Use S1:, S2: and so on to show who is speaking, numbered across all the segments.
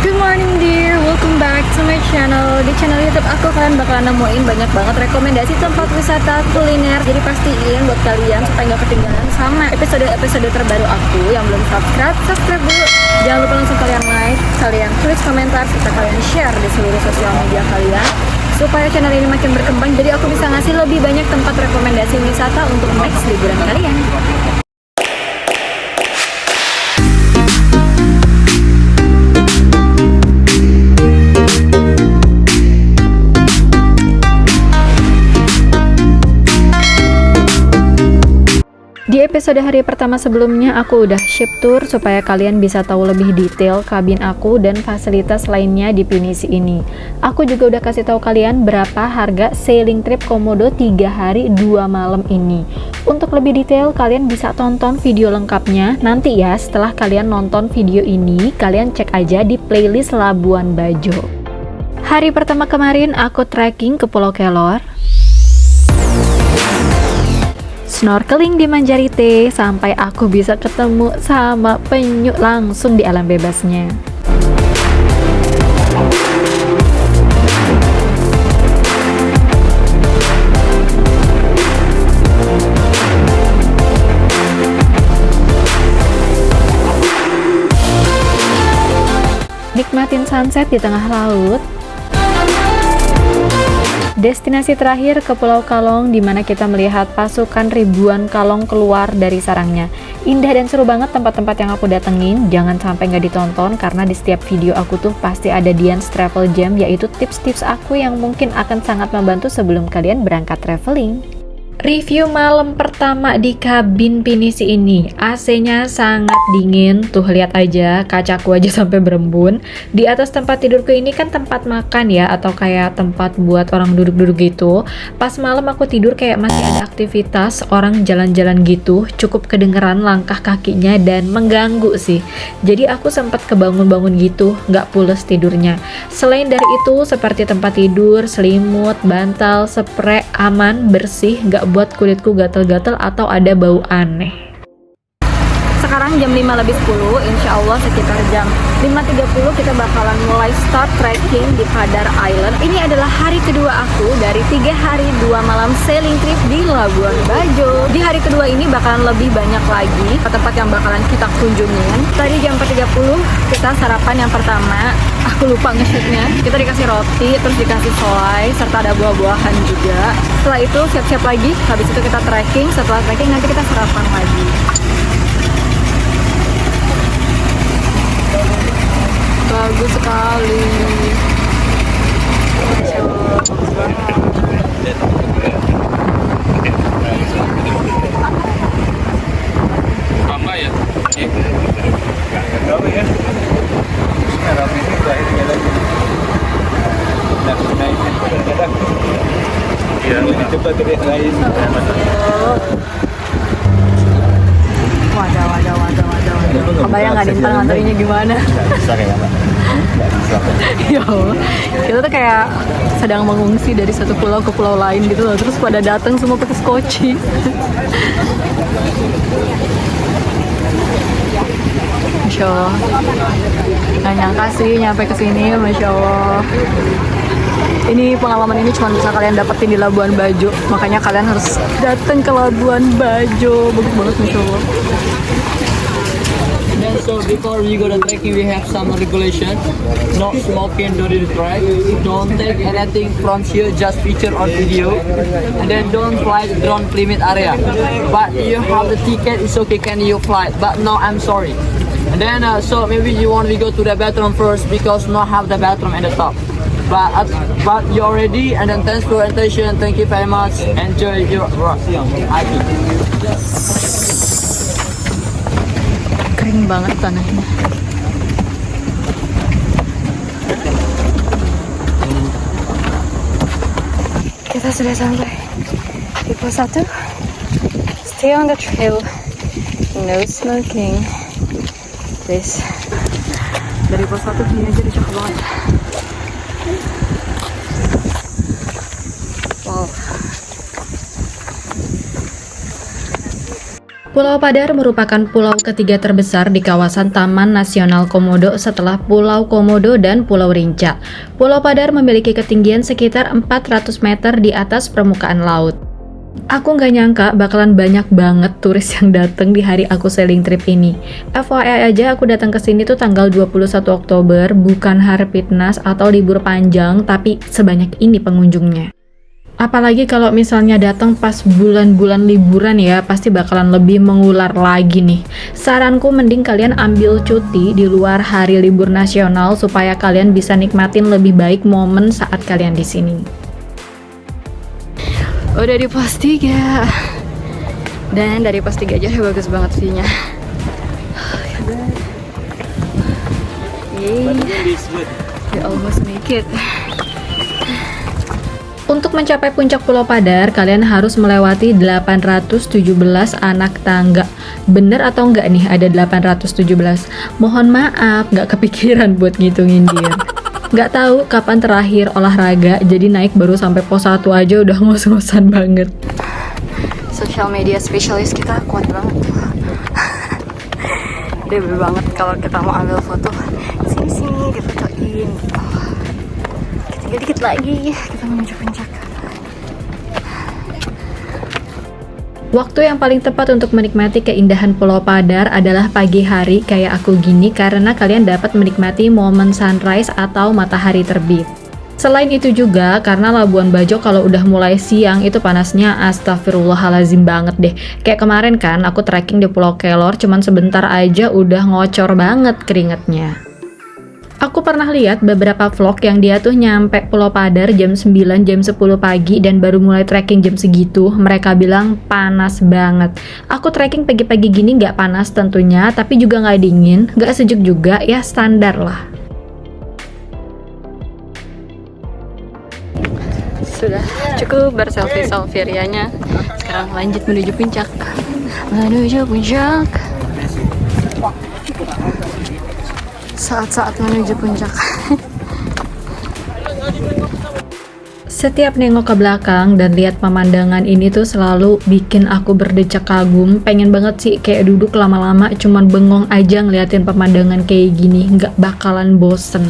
S1: Good morning dear, welcome back to my channel. Di channel YouTube aku kalian bakalan nemuin banyak banget rekomendasi tempat wisata kuliner. Jadi pastiin buat kalian supaya nggak ketinggalan sama episode terbaru aku. Yang belum subscribe dulu. Jangan lupa langsung kalian like, kalian tulis komentar, serta kalian share di seluruh sosial media kalian supaya channel ini makin berkembang. Jadi aku bisa ngasih lebih banyak tempat rekomendasi wisata untuk next liburan kalian. Di episode hari pertama sebelumnya aku udah ship tour supaya kalian bisa tahu lebih detail kabin aku dan fasilitas lainnya di Pinisi ini. Aku juga udah kasih tahu kalian berapa harga sailing trip Komodo 3 hari 2 malam ini. Untuk lebih detail kalian bisa tonton video lengkapnya nanti ya. Setelah kalian nonton video ini, kalian cek aja di playlist Labuan Bajo. Hari pertama kemarin aku trekking ke Pulau Kelor, snorkeling di Manjarite sampai aku bisa ketemu sama penyu langsung di alam bebasnya. Nikmatin sunset di tengah laut. Destinasi terakhir ke Pulau Kalong, di mana kita melihat pasukan ribuan kalong keluar dari sarangnya. Indah dan seru banget tempat-tempat yang aku datengin. Jangan sampai nggak ditonton karena di setiap video aku tuh pasti ada Dian's Travel Jam, yaitu tips-tips aku yang mungkin akan sangat membantu sebelum kalian berangkat traveling. Review malam pertama di kabin Pinisi ini. AC-nya sangat dingin. Tuh lihat aja, kacaku aja sampai berembun. Di atas tempat tidurku ini kan tempat makan ya, atau kayak tempat buat orang duduk-duduk gitu. Pas malam aku tidur kayak masih ada aktivitas orang jalan-jalan gitu. Cukup kedengeran langkah kakinya dan mengganggu sih. Jadi aku sempat kebangun-bangun gitu, nggak pules tidurnya. Selain dari itu, seperti tempat tidur, selimut, bantal, spray aman, bersih, nggak buat kulitku gatel-gatel atau ada bau aneh. Sekarang jam 5:10, insya Allah sekitar jam 5:30 kita bakalan mulai start trekking di Padar Island. Ini adalah hari kedua aku dari 3 hari 2 malam sailing trip di Labuan Bajo. Di hari kedua ini bakalan lebih banyak lagi tempat yang bakalan kita kunjungin. Tadi jam 4:30 kita sarapan yang pertama. Aku lupa nge-shootnya. Kita dikasih roti, terus dikasih selai, serta ada buah-buahan juga. Setelah itu siap-siap lagi. Habis itu kita trekking. Setelah trekking nanti kita sarapan lagi. Bagus sekali.
S2: Tambah ya?
S1: Wadah. Kebayang nggak Dintan nganterinya gimana?
S2: Nggak bisa kayak apa? Nggak bisa.
S1: Ya Allah, kita tuh kayak sedang mengungsi dari satu pulau ke pulau lain gitu loh. Terus pada datang semua pakai skoci. Masya Allah, nggak nyangka sih nyampe ke sini, Masya Allah. Ini pengalaman ini cuma bisa kalian dapetin di Labuan Bajo, makanya kalian harus datang ke Labuan Bajo. Bagus banget, Masya Allah.
S3: And so before we go to trekking, we have some regulation. Not smoking during the trek. Don't take anything from here, just picture or video. And then don't fly the drone limit area. But you have the ticket, it's okay, can you fly? But no, I'm sorry. And then so maybe you want to go to the bathroom first because not have the bathroom at the top. But you're ready, and then thanks for your attention. Thank you very much. Enjoy your hiking.
S1: Kering banget tanahnya. Kita sudah sampai di pos 1. Stay on the trail. No smoking. Please. Dari pos 1 sini aja cakep banget. Wow. Pulau Padar merupakan pulau ketiga terbesar di kawasan Taman Nasional Komodo setelah Pulau Komodo dan Pulau Rinca. Pulau Padar memiliki ketinggian sekitar 400 meter di atas permukaan laut. Aku nggak nyangka bakalan banyak banget turis yang datang di hari aku sailing trip ini. FYI aja, aku datang ke sini tuh tanggal 21 Oktober, bukan hari Pitnas atau libur panjang, tapi sebanyak ini pengunjungnya. Apalagi kalau misalnya datang pas bulan-bulan liburan ya, pasti bakalan lebih mengular lagi nih. Saranku mending kalian ambil cuti di luar hari libur nasional supaya kalian bisa nikmatin lebih baik momen saat kalian di sini. Udah di pos 3. Dan dari pos 3 aja udah bagus banget view-nya. We almost make it. Untuk mencapai puncak Pulau Padar, kalian harus melewati 817 anak tangga. Bener atau enggak nih ada 817? Mohon maaf, nggak kepikiran buat ngitungin dia. Nggak tahu kapan terakhir olahraga, jadi naik baru sampai pos 1 aja udah ngos-ngosan banget. Social media specialist kita kuat banget. Dia banget kalau kita mau ambil foto. Sini-sini difotoin. Dikit lagi kita menuju puncak. Waktu yang paling tepat untuk menikmati keindahan Pulau Padar adalah pagi hari kayak aku gini karena kalian dapat menikmati momen sunrise atau matahari terbit. Selain itu juga karena Labuan Bajo kalau udah mulai siang itu panasnya astagfirullahalazim banget deh. Kayak kemarin kan aku trekking di Pulau Kelor cuman sebentar aja udah ngocor banget keringetnya. Aku pernah lihat beberapa vlog yang dia tuh nyampe Pulau Padar jam 9, jam 10 pagi dan baru mulai trekking jam segitu. Mereka bilang panas banget. Aku trekking pagi-pagi gini nggak panas tentunya, tapi juga nggak dingin, nggak sejuk juga, ya standar lah. Sudah cukup berselfie-selfie rianya. Sekarang lanjut menuju puncak. Menuju puncak. Saat-saat menuju puncak. Setiap nengok ke belakang dan lihat pemandangan ini tuh selalu bikin aku berdecak kagum. Pengen banget sih kayak duduk lama-lama cuman bengong aja ngeliatin pemandangan kayak gini, nggak bakalan bosen.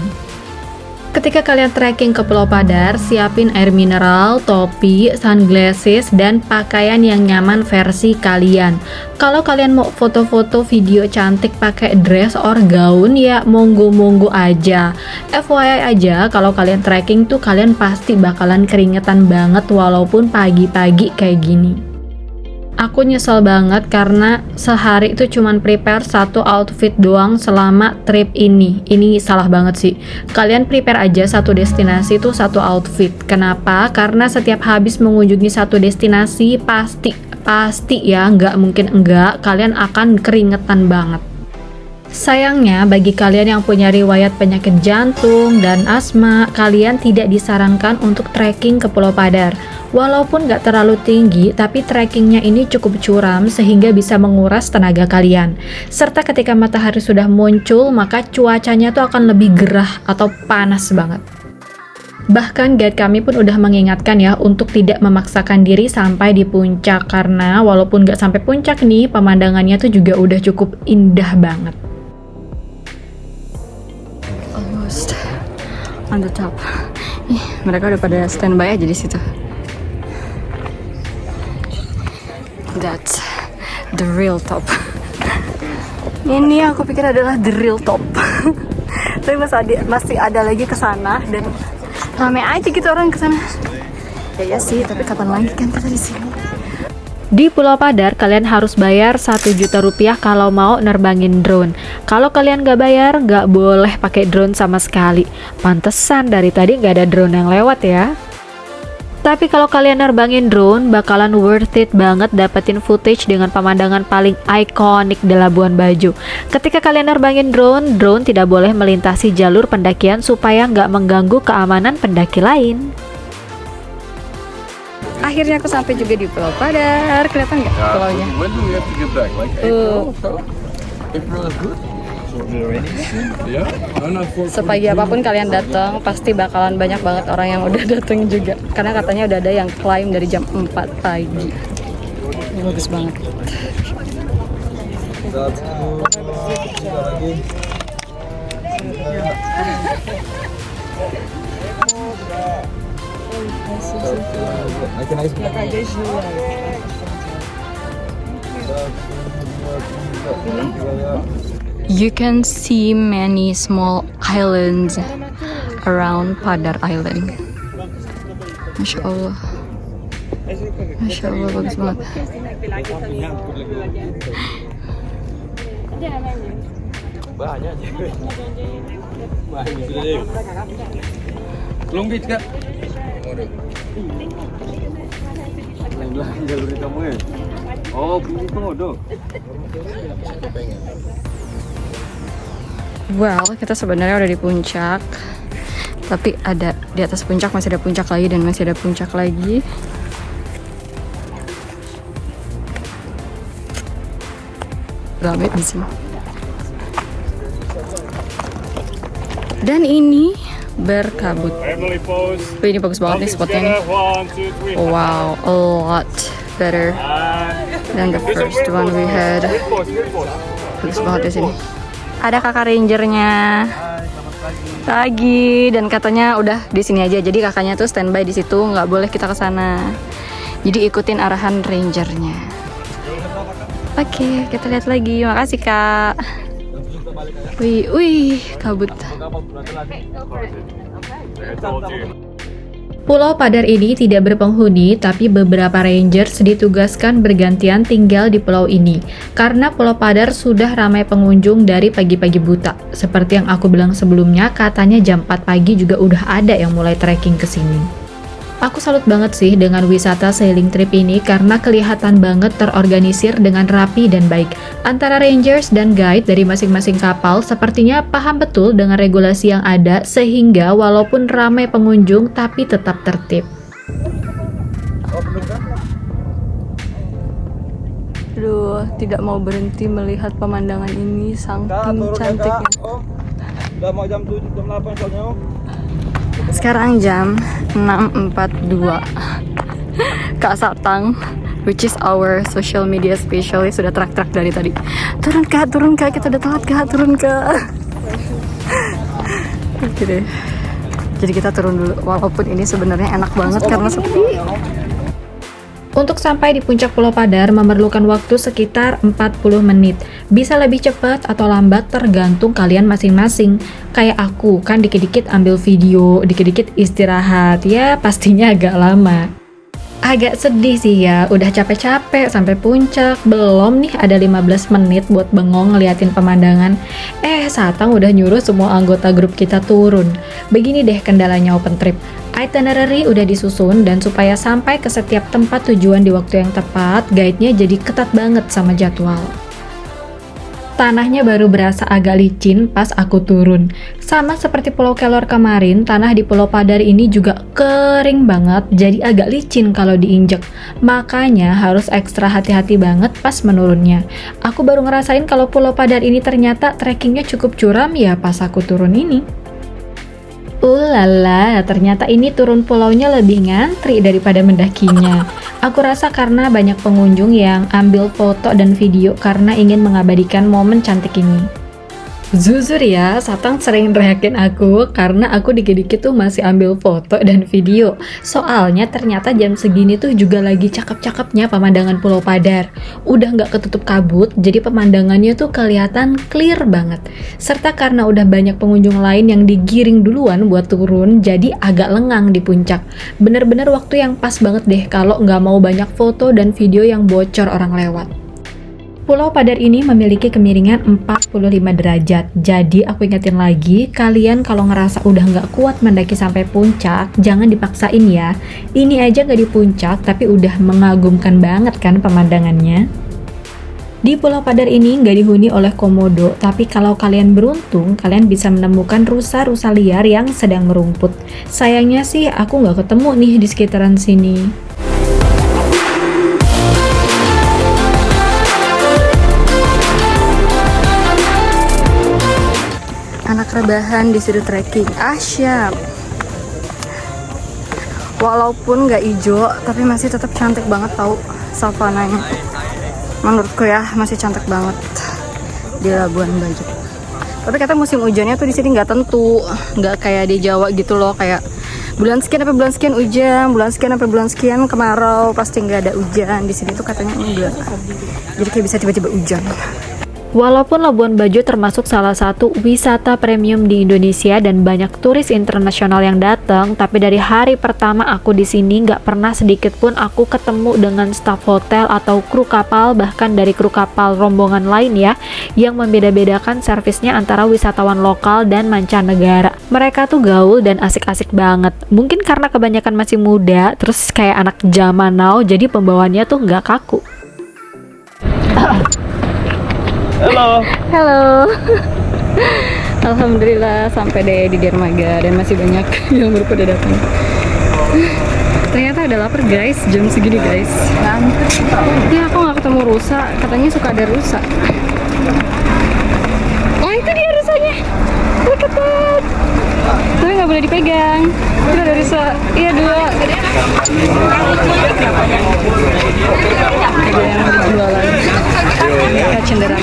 S1: Ketika kalian trekking ke Pulau Padar, siapin air mineral, topi, sunglasses, dan pakaian yang nyaman versi kalian. Kalau kalian mau foto-foto video cantik pakai dress or gaun, ya monggo-monggo aja. FYI aja, kalau kalian trekking tuh kalian pasti bakalan keringetan banget walaupun pagi-pagi kayak gini. Aku nyesel banget karena sehari itu cuman prepare satu outfit doang selama trip ini. Ini salah banget sih. Kalian prepare aja satu destinasi tuh satu outfit. Kenapa? Karena setiap habis mengunjungi satu destinasi pasti ya, nggak mungkin enggak, kalian akan keringetan banget. Sayangnya bagi kalian yang punya riwayat penyakit jantung dan asma, kalian tidak disarankan untuk trekking ke Pulau Padar. Walaupun nggak terlalu tinggi, tapi trekkingnya ini cukup curam sehingga bisa menguras tenaga kalian. Serta ketika matahari sudah muncul, maka cuacanya tuh akan lebih gerah atau panas banget. Bahkan guide kami pun udah mengingatkan ya untuk tidak memaksakan diri sampai di puncak karena walaupun nggak sampai puncak nih, pemandangannya tuh juga udah cukup indah banget. Almost on the top. Ih, mereka udah pada standby aja di situ. That's the real top. Ini aku pikir adalah the real top. Tapi masih ada lagi ke sana dan rame aja gitu orang ke sana. Ya sih, tapi kapan lagi kan kita di sini. Di Pulau Padar kalian harus bayar 1 juta rupiah kalau mau nerbangin drone. Kalau kalian nggak bayar, nggak boleh pakai drone sama sekali. Pantesan dari tadi nggak ada drone yang lewat ya. Tapi kalau kalian nerbangin drone, bakalan worth it banget dapetin footage dengan pemandangan paling ikonik di Labuan Bajo. Ketika kalian nerbangin drone, drone tidak boleh melintasi jalur pendakian supaya nggak mengganggu keamanan pendaki lain. Akhirnya aku sampai juga di Pulau Padar. Kelihatan nggak pulaunya?
S2: When do we have to get back? Like April? April is good. Yeah.
S1: Sepagi apapun kalian datang, pasti bakalan banyak banget orang yang udah datang juga. Karena katanya udah ada yang climb dari jam 4 pagi. Ini bagus banget. You can see many small islands around Padar Island. Masya Allah. Masya Allah, bagus banget.
S2: Belum gitu kak? Lah jalur kamu ya? Oh, bunyi komodo.
S1: Well, kita sebenarnya udah di puncak. Tapi ada di atas puncak, masih ada puncak lagi dan masih ada puncak lagi. Rame di sini. Dan ini berkabut. Wih, ini bagus banget nih spotnya nih. Wow, a lot better than the first one we had. Bagus banget di sini. Ada kakak rangernya lagi dan katanya udah di sini aja. Jadi kakaknya tuh standby di situ, nggak boleh kita ke sana. Jadi ikutin arahan rangernya. Oke, kita lihat lagi. Makasih kak. Wih, kabut. Pulau Padar ini tidak berpenghuni, tapi beberapa rangers ditugaskan bergantian tinggal di pulau ini. Karena Pulau Padar sudah ramai pengunjung dari pagi-pagi buta. Seperti yang aku bilang sebelumnya, katanya jam 4 pagi juga udah ada yang mulai trekking ke sini. Aku salut banget sih dengan wisata sailing trip ini karena kelihatan banget terorganisir dengan rapi dan baik. Antara rangers dan guide dari masing-masing kapal sepertinya paham betul dengan regulasi yang ada sehingga walaupun ramai pengunjung tapi tetap tertib. Aduh, tidak mau berhenti melihat pemandangan ini saking cantiknya.
S2: Udah mau jam 7, jam 8 soalnya.
S1: Sekarang jam 6.42. Kak Satang, which is our social media specialist, sudah terak-terak dari tadi. Turun kak, kita udah telat kak, turun kak. Oke deh. Jadi kita turun dulu, walaupun ini sebenarnya enak banget karena sepi. Untuk sampai di puncak Pulau Padar memerlukan waktu sekitar 40 menit. Bisa lebih cepat atau lambat tergantung kalian masing-masing. Kayak aku, kan dikit-dikit ambil video, dikit-dikit istirahat, ya pastinya agak lama. Agak sedih sih ya, udah capek-capek sampai puncak, belum nih ada 15 menit buat bengong ngeliatin pemandangan. Satang udah nyuruh semua anggota grup kita turun. Begini deh kendalanya open trip. Itinerary udah disusun dan supaya sampai ke setiap tempat tujuan di waktu yang tepat, guide-nya jadi ketat banget sama jadwal. Tanahnya baru berasa agak licin pas aku turun. Sama seperti Pulau Kelor kemarin, tanah di Pulau Padar ini juga kering banget, jadi agak licin kalau diinjek. Makanya harus ekstra hati-hati banget pas menurunnya. Aku baru ngerasain kalau Pulau Padar ini ternyata trekkingnya cukup curam ya pas aku turun ini. Lala, ternyata ini turun pulaunya lebih ngantri daripada mendakinya. Aku rasa karena banyak pengunjung yang ambil foto dan video karena ingin mengabadikan momen cantik ini. Jujur ya, Satang sering reakin aku karena aku dikit-dikit tuh masih ambil foto dan video. Soalnya ternyata jam segini tuh juga lagi cakep-cakepnya pemandangan Pulau Padar. Udah nggak ketutup kabut, jadi pemandangannya tuh kelihatan clear banget. Serta karena udah banyak pengunjung lain yang digiring duluan buat turun, jadi agak lengang di puncak. Bener-bener waktu yang pas banget deh kalau nggak mau banyak foto dan video yang bocor orang lewat. Pulau Padar ini memiliki kemiringan 45 derajat, jadi aku ingetin lagi, kalian kalau ngerasa udah nggak kuat mendaki sampai puncak, jangan dipaksain ya. Ini aja nggak di puncak, tapi udah mengagumkan banget kan pemandangannya. Di Pulau Padar ini nggak dihuni oleh komodo, tapi kalau kalian beruntung, kalian bisa menemukan rusa-rusa liar yang sedang merumput. Sayangnya sih aku nggak ketemu nih di sekitaran sini. Anak rebahan disuruh trekking, siap. Walaupun nggak hijau, tapi masih tetap cantik banget tau savananya. Menurutku ya, masih cantik banget.
S4: di Labuan Bajo. Tapi kata musim hujannya tuh di sini nggak tentu, nggak kayak di Jawa gitu loh, kayak bulan sekian sampai bulan sekian hujan, bulan sekian sampai bulan sekian kemarau, pasti nggak ada hujan. Di sini tuh katanya enggak. Jadi kayak bisa tiba-tiba hujan.
S1: Walaupun Labuan Bajo termasuk salah satu wisata premium di Indonesia dan banyak turis internasional yang datang, tapi dari hari pertama aku di sini nggak pernah sedikit pun aku ketemu dengan staf hotel atau kru kapal, bahkan dari kru kapal rombongan lain ya, yang membeda-bedakan servisnya antara wisatawan lokal dan mancanegara. Mereka tuh gaul dan asik-asik banget. Mungkin karena kebanyakan masih muda, terus kayak anak zaman now, jadi pembawaannya tuh nggak kaku.
S2: Halo.
S4: Halo. Alhamdulillah sampai deh di dermaga dan masih banyak yang baru pada datang. Ternyata ada lapar guys, jam segini guys. Ya aku nggak ketemu rusa, katanya suka ada rusa. Oh itu dia rusanya, deket banget. Tapi nggak boleh dipegang. Itu ada rusa, iya 2. Ada yang dijualan. Kayak cenderung.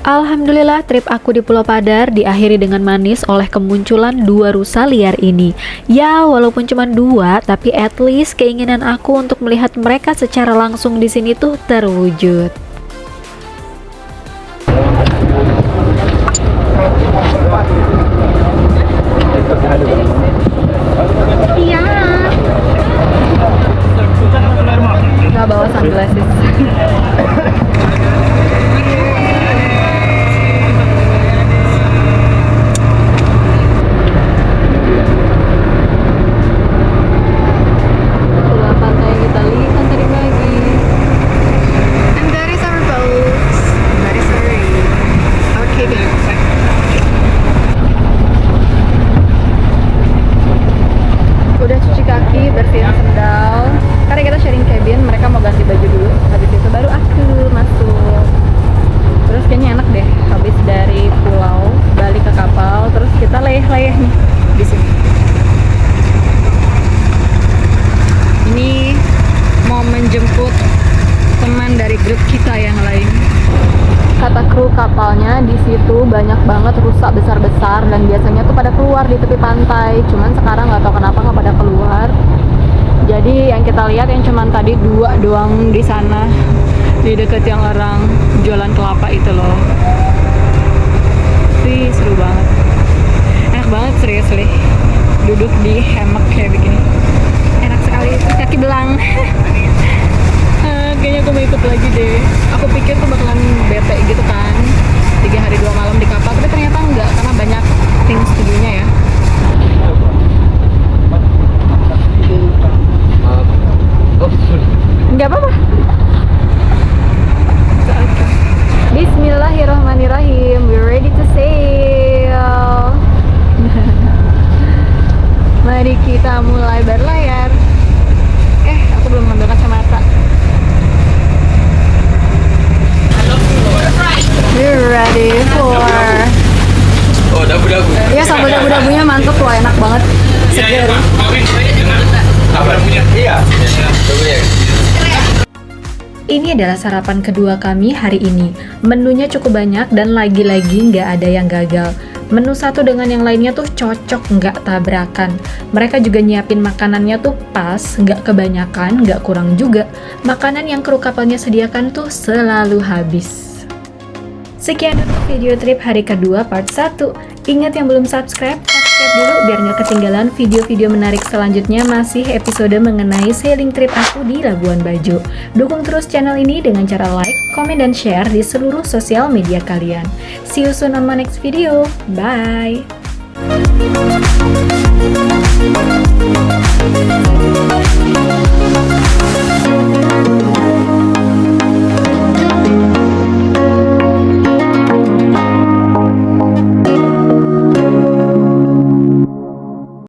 S1: Alhamdulillah trip aku di Pulau Padar diakhiri dengan manis oleh kemunculan 2 rusa liar ini. Ya walaupun cuma 2, tapi at least keinginan aku untuk melihat mereka secara langsung di sini tuh terwujud.
S4: Iya. Nggak bawa sunglasses. Itulah pantai yang kita lihat tadi pagi. And that is our boat. That is our cabin. Udah cuci kaki, bersihin sendal. Karena kita sharing cabin, mereka mau ganti baju dulu. Habis itu baru aku masuk. Terus kayaknya enak deh. Habis dari pulau balik ke kapal, terus kita leyeh-leyeh nih di sini. Ini mau menjemput teman dari grup kita yang lain. Kata kru kapalnya di situ banyak banget rusa besar-besar dan biasanya tuh pada keluar di tepi pantai. Cuman sekarang nggak tahu kenapa nggak pada keluar. Jadi yang kita lihat yang cuman tadi 2 doang di sana, di deket yang orang jualan kelapa itu loh. Wih seru banget, enak banget seriously. Duduk di hammock kayak begini, enak sekali. Kaki belang. Kayaknya aku mau ikut lagi deh. Aku pikir tuh bakalan bete gitu kan, 3 hari 2 malam di kapal, tapi ternyata enggak karena banyak things to do-nya ya. Enggak apa-apa. Bismillahirrahmanirrahim. We're ready to sail. Mari kita mulai berlayar. Aku belum ngambil kacamata. We're ready for.
S2: Oh, dabu-dabu.
S4: Iya, sambal dabu-dabunya mantep loh, enak banget. Seger.
S2: Apa dabunya? Iya. Dabunya.
S1: Ini adalah sarapan kedua kami hari ini. Menunya cukup banyak dan lagi-lagi nggak ada yang gagal. Menu satu dengan yang lainnya tuh cocok, nggak tabrakan. Mereka juga nyiapin makanannya tuh pas, nggak kebanyakan, nggak kurang juga. Makanan yang kru kapalnya sediakan tuh selalu habis. Sekian dulu video trip hari kedua part 1. Ingat yang belum subscribe dulu biar nggak ketinggalan video-video menarik selanjutnya, masih episode mengenai sailing trip aku di Labuan Bajo. Dukung terus channel ini dengan cara like, komen, dan share di seluruh sosial media kalian. See you soon on my next video. Bye!